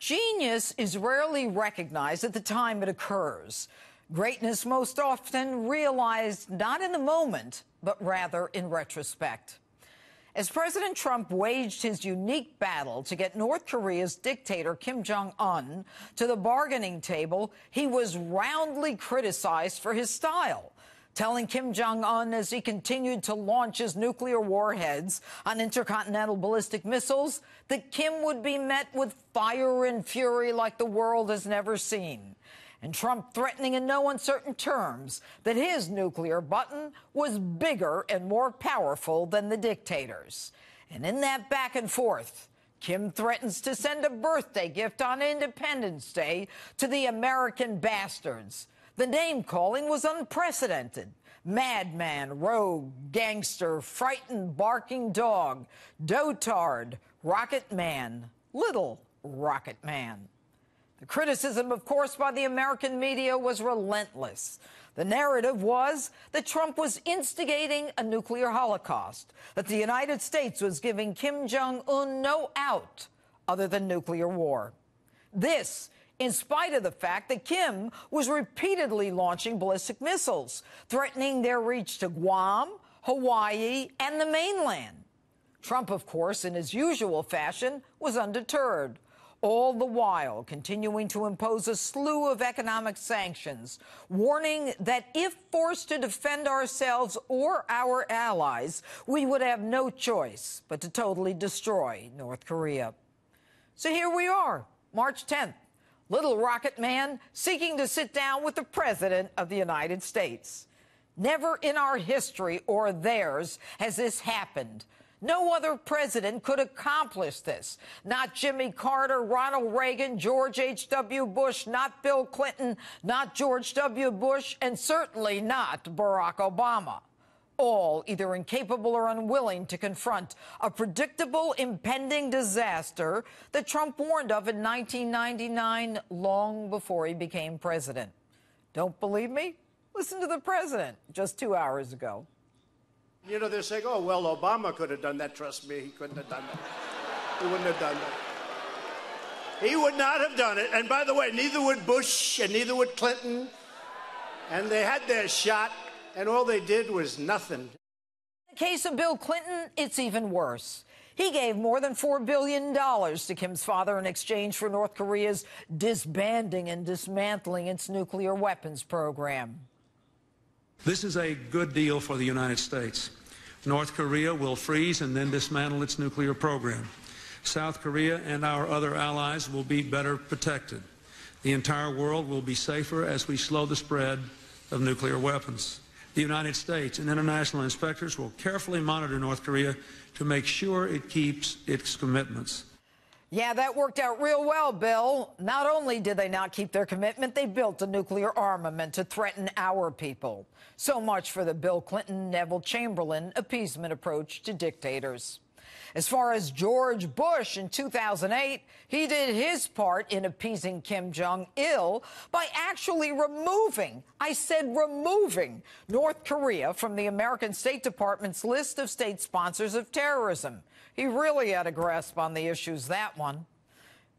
Genius is rarely recognized at the time it occurs. Greatness most often realized not in the moment, but rather in retrospect. As President Trump waged his unique battle to get North Korea's dictator Kim Jong-un to the bargaining table, he was roundly criticized for his style, telling Kim Jong-un as he continued to launch his nuclear warheads on intercontinental ballistic missiles that Kim would be met with fire and fury like the world has never seen. And Trump threatening in no uncertain terms that his nuclear button was bigger and more powerful than the dictator's. And in that back and forth, Kim threatens to send a birthday gift on Independence Day to the American bastards. The name-calling was unprecedented. Madman, rogue, gangster, frightened, barking dog, dotard, rocket man, little rocket man. The criticism, of course, by the American media was relentless. The narrative was that Trump was instigating a nuclear holocaust, that the United States was giving Kim Jong-un no out other than nuclear war. This, in spite of the fact that Kim was repeatedly launching ballistic missiles, threatening their reach to Guam, Hawaii, and the mainland. Trump, of course, in his usual fashion, was undeterred, all the while continuing to impose a slew of economic sanctions, warning that if forced to defend ourselves or our allies, we would have no choice but to totally destroy North Korea. So here we are, March 10th. Little rocket man seeking to sit down with the President of the United States. Never in our history or theirs has this happened. No other president could accomplish this. Not Jimmy Carter, Ronald Reagan, George H.W. Bush, not Bill Clinton, not George W. Bush, and certainly not Barack Obama. All either incapable or unwilling to confront a predictable impending disaster that Trump warned of in 1999, long before he became president. Don't believe me? Listen to the president just 2 hours ago. You know, they're saying, oh, well, Obama could have done that. Trust me, he couldn't have done that. He wouldn't have done that. He would not have done it. And by the way, neither would Bush and neither would Clinton. And they had their shot. And all they did was nothing. In the case of Bill Clinton, it's even worse. He gave more than $4 billion to Kim's father in exchange for North Korea's disbanding and dismantling its nuclear weapons program. This is a good deal for the United States. North Korea will freeze and then dismantle its nuclear program. South Korea and our other allies will be better protected. The entire world will be safer as we slow the spread of nuclear weapons. The United States and international inspectors will carefully monitor North Korea to make sure it keeps its commitments. Yeah, that worked out real well, Bill. Not only did they not keep their commitment, they built a nuclear armament to threaten our people. So much for the Bill Clinton, Neville Chamberlain appeasement approach to dictators. As far as George Bush in 2008, he did his part in appeasing Kim Jong-il by actually removing, I said removing, North Korea from the American State Department's list of state sponsors of terrorism. He really had a grasp on the issues, that one.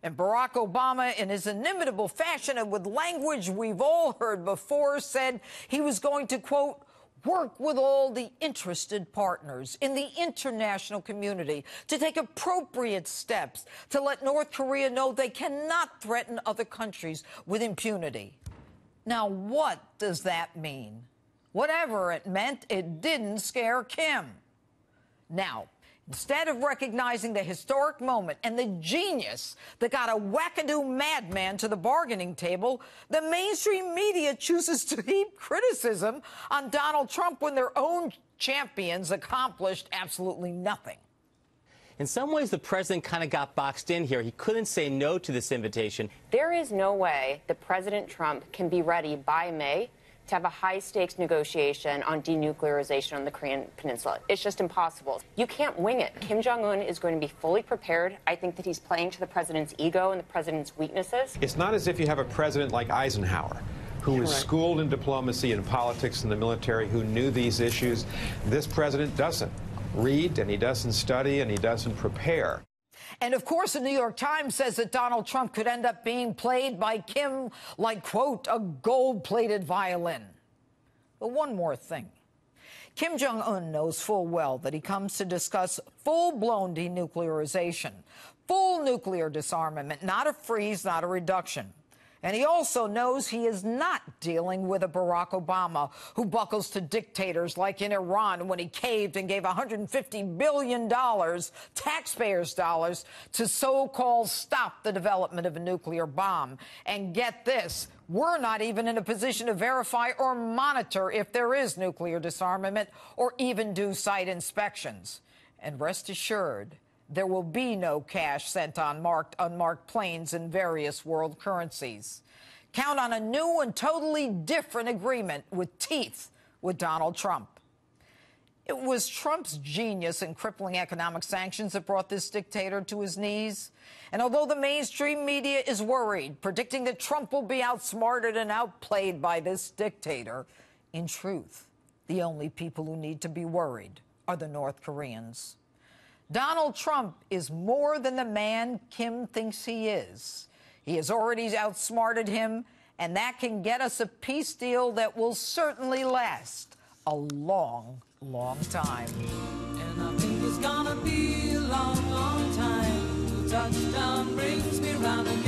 And Barack Obama, in his inimitable fashion and with language we've all heard before, said he was going to, quote, work with all the interested partners in the international community to take appropriate steps to let North Korea know they cannot threaten other countries with impunity. Now, what does that mean? Whatever it meant, it didn't scare Kim. Now, instead of recognizing the historic moment and the genius that got a wackadoo madman to the bargaining table, the mainstream media chooses to heap criticism on Donald Trump when their own champions accomplished absolutely nothing. In some ways, the president kind of got boxed in here. He couldn't say no to this invitation. There is no way that President Trump can be ready by May to have a high-stakes negotiation on denuclearization on the Korean Peninsula. It's just impossible. You can't wing it. Kim Jong-un is going to be fully prepared. I think that he's playing to the president's ego and the president's weaknesses. It's not as if you have a president like Eisenhower, who was schooled in diplomacy and politics and the military, who knew these issues. This president doesn't read, and he doesn't study, and he doesn't prepare. And, of course, the New York Times says that Donald Trump could end up being played by Kim like, quote, a gold-plated violin. But one more thing. Kim Jong-un knows full well that he comes to discuss full-blown denuclearization, full nuclear disarmament, not a freeze, not a reduction. And he also knows he is not dealing with a Barack Obama who buckles to dictators like in Iran when he caved and gave $150 billion, taxpayers' dollars, to so-called stop the development of a nuclear bomb. And get this, we're not even in a position to verify or monitor if there is nuclear disarmament or even do site inspections. And rest assured, there will be no cash sent on unmarked planes in various world currencies. Count on a new and totally different agreement with teeth with Donald Trump. It was Trump's genius in crippling economic sanctions that brought this dictator to his knees. And although the mainstream media is worried, predicting that Trump will be outsmarted and outplayed by this dictator, in truth, the only people who need to be worried are the North Koreans. Donald Trump is more than the man Kim thinks he is. He has already outsmarted him, and that can get us a peace deal that will certainly last a long, long time. And I think it's gonna be a long, long time till touchdown brings me round again.